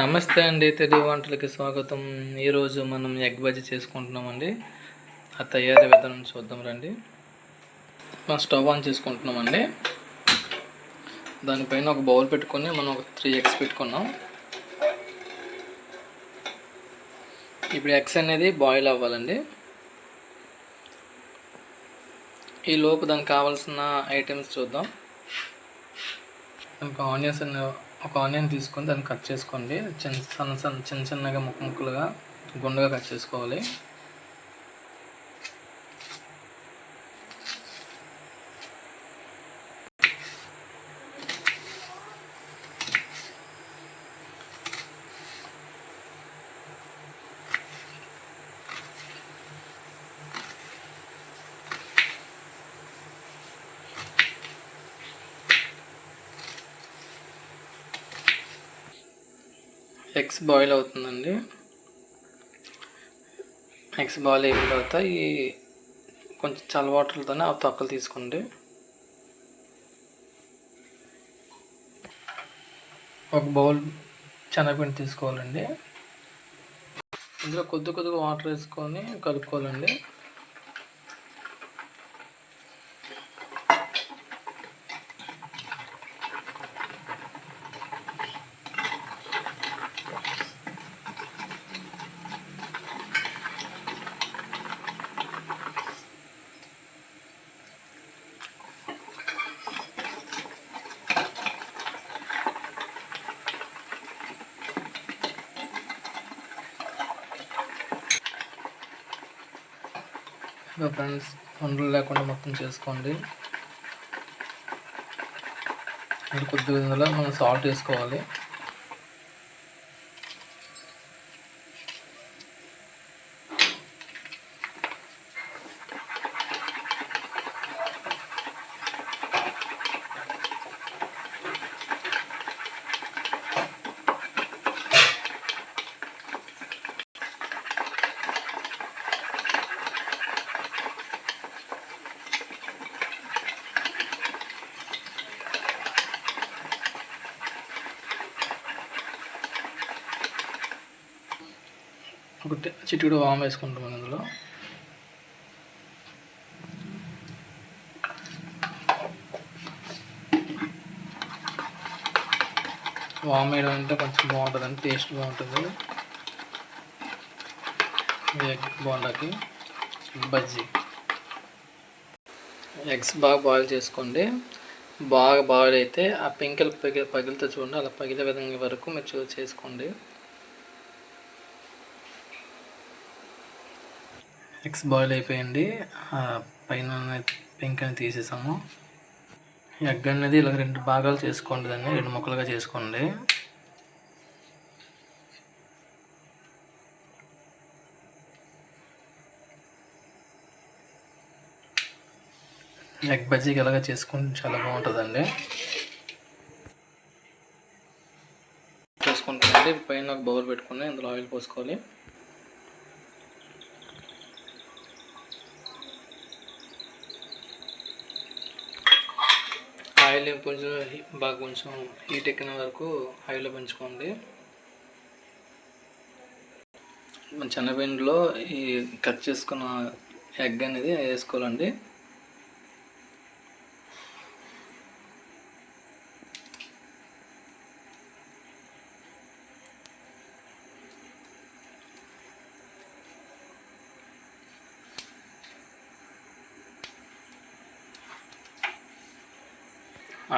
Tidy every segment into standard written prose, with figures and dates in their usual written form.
నమస్తే అండి, తెలుగు వంటలకి స్వాగతం. ఈరోజు మనం ఎగ్ బజ్జీ చేసుకుంటున్నామండి. ఆ తయారీ విధానం చూద్దాం రండి. మనం స్టవ్ ఆన్ చేసుకుంటున్నామండి. దానిపైన ఒక బౌల్ పెట్టుకొని మనం ఒక 3 ఎగ్స్ పెట్టుకున్నాం. ఇప్పుడు ఎగ్స్ అనేది బాయిల్ అవ్వాలండి. ఈ లోపు దానికి కావాల్సిన ఐటమ్స్ చూద్దాం. దానికి ఒక ఆనియన్ తీసుకొని దాన్ని కట్ చేసుకోండి. చిన్నగా ముక్కలుగా గుండగా కట్ చేసుకోవాలి. ఎగ్స్ బాయిల్ అవుతుందండి. ఎగ్స్ బాయిల్ అయిన తర్వాత ఈ కొంచెం చల్ల వాటర్లతోనే ఆ తొక్కలు తీసుకోండి. ఒక బౌల్ శనగపిండి తీసుకోవాలండి. ఇందులో కొద్దిగా వాటర్ వేసుకొని కలుపుకోవాలండి. ఫ్రెండ్స్, ఉండలు లేకుండా మొత్తం చేసుకోండి. కొద్దిగా ఇందులో మనం సాల్ట్ వేసుకోవాలి. ఒక చిటికెడు వాము వేసుకుంటాం ఇందులో. వాము వేయడం అంటే కొంచెం బాగుంటుందండి, టేస్ట్ బాగుంటుంది. ఎగ్ బోండాకి బజ్జీ. ఎగ్స్ బాగా బాయిల్ చేసుకోండి. బాగా బాయిల్ అయితే ఆ పెంకలు పగిలితే చూడండి, అలా పగిలే విధంగా వరకు మీరు చేసుకోండి. ఎగ్స్ బాయిల్ అయిపోయింది. పైన పెంకని తీసేసాము. ఎగ్ అనేది ఇలా 2 భాగాలు చేసుకోండి, దాన్ని 2 ముక్కలుగా చేసుకోండి. ఎగ్ బజ్జీకి ఇలాగా చేసుకుంటే చాలా బాగుంటుందండి. చేసుకుంటామండి. పైన ఒక బౌల్ పెట్టుకుని అందులో ఆయిల్ పోసుకోవాలి. ఆయిల్ కొంచెం హీట్ ఎక్కిన వరకు హైలో పెంచుకోండి. మన శనగపిండిలో ఈ కట్ చేసుకున్న ఎగ్ అనేది వేసుకోవాలండి.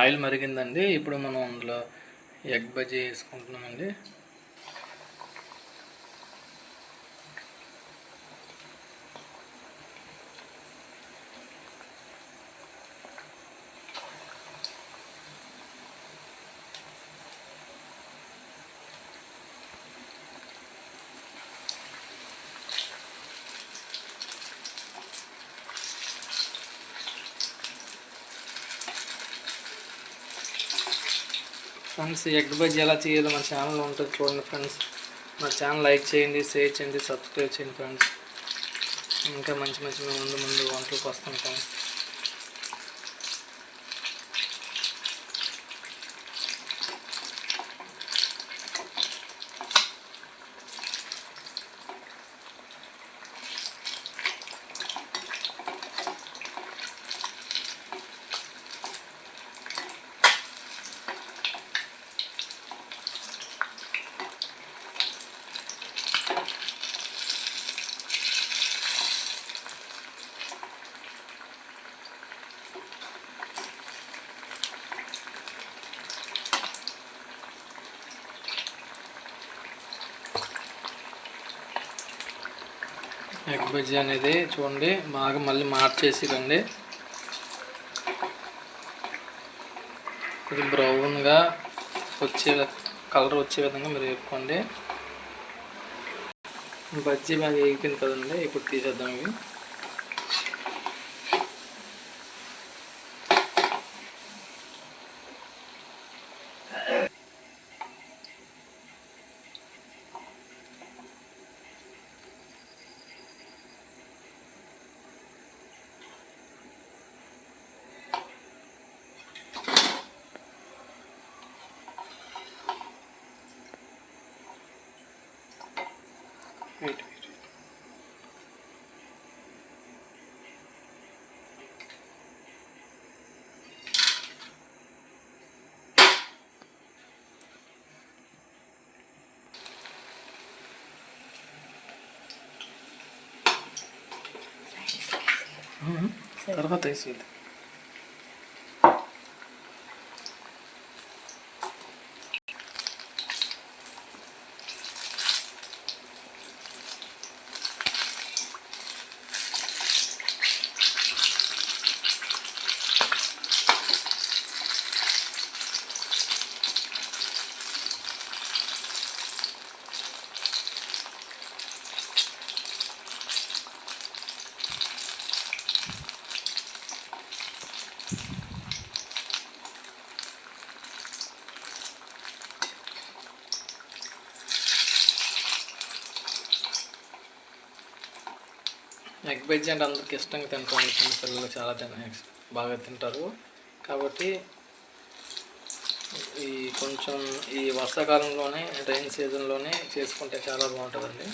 ఆయిల్ మరిగిందండి. ఇప్పుడు మనం అందులో ఎగ్ బజ్జీ వేసుకుంటున్నామండి. ఫ్రెండ్స్, ఎగ్ బజ్జీ ఎలా చేయాలో మన ఛానల్లో ఉంటుంది, చూడండి ఫ్రెండ్స్. మా ఛానల్ లైక్ చేయండి, షేర్ చేయండి, సబ్స్క్రైబ్ చేయండి ఫ్రెండ్స్. ఇంకా మంచి ముందు వంటలకు వస్తాం ఫ్రెండ్స్. ఎగ్ బజ్జీ అనేది చూడండి బాగా మళ్ళీ మార్చేసి రండి. ఇది బ్రౌన్గా వచ్చే కలర్ వచ్చే విధంగా మీరు వేపుకోండి. బజ్జీ బాగా వేగిపోయింది కదండి, ఇప్పుడు తీసేద్దాం ఇవి. వెయిట్ తర్వాత వేసేది. ఎగ్ బజ్జీ అంటే అందరికి ఇష్టంగా తింటారు, చిన్న పిల్లలు చాలా బాగా తింటారు. కాబట్టి ఈ కొంచెం ఈ వర్షాకాలంలోనే రైన్ సీజన్లోనే చేసుకుంటే చాలా బాగుంటుందండి.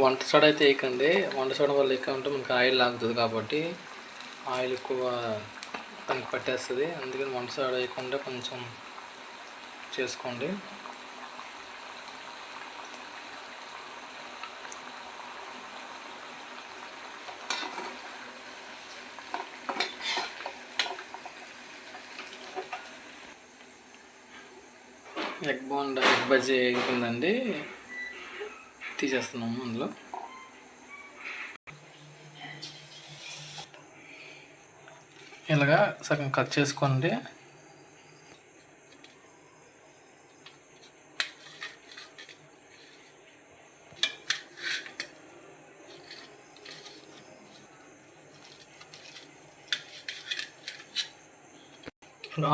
వంట సోడా అయితే వేయకండి, వంట సోడా వల్ల ఎక్కువ ఉంటే మనకి ఆయిల్ లాగుతుంది, కాబట్టి ఆయిల్ ఎక్కువ దానికి పట్టేస్తుంది. అందుకని వంట సోడా వేయకుండా కొంచెం చేసుకోండి. ఎగ్ బజ్జీ అయిపోయిందండి, తీసేస్తున్నాము. అందులో ఇలాగా సగం కట్ చేసుకోండి.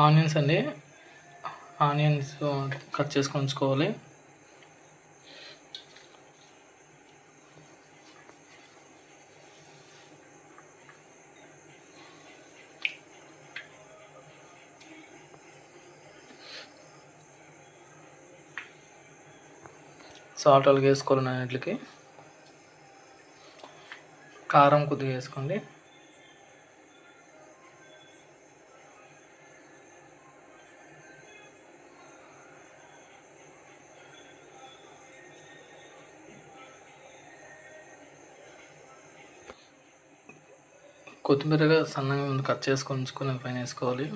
ఆనియన్స్ అండి, ఆనియన్స్ కట్ చేసుకొని ఉంచుకోవాలి. సాల్ట్ అలాగే వేసుకోవాలి. అన్నిటికి కారం కొద్దిగా వేసుకోండి. కొత్తిమీరగా సన్నగా ముందు కట్ చేసుకొని ఉంచుకొని పైన వేసుకోవాలి.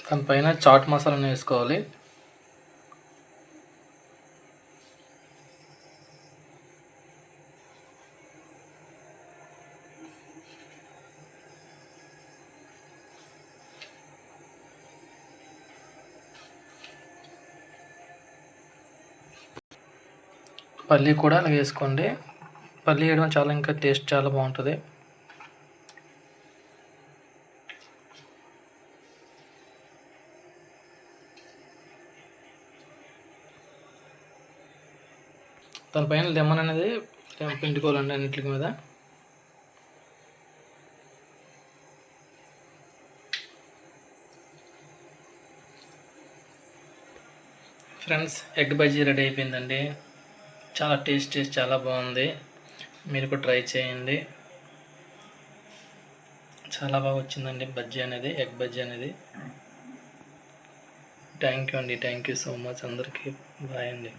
దానిపైన చాట్ మసాలాను వేసుకోవాలి. పల్లి కూడా అలాగే వేసుకోండి. పల్లి వేయడం చాలా ఇంకా టేస్ట్ చాలా బాగుంటుంది. దానిపైన లెమన్ అనేది పిండుకోవాలండి అన్నింటి మీద. ఫ్రెండ్స్, ఎగ్ బజ్జీ రెడీ అయిపోయిందండి. చాలా టేస్ట్ చాలా బాగుంది. మీరు కూడా ట్రై చేయండి. చాలా బాగా వచ్చిందండి బజ్జీ అనేది, ఎగ్ బజ్జీ అనేది. థ్యాంక్ యూ అండి. థ్యాంక్ యూ సో మచ్ అందరికీ. బాయ్ అండి.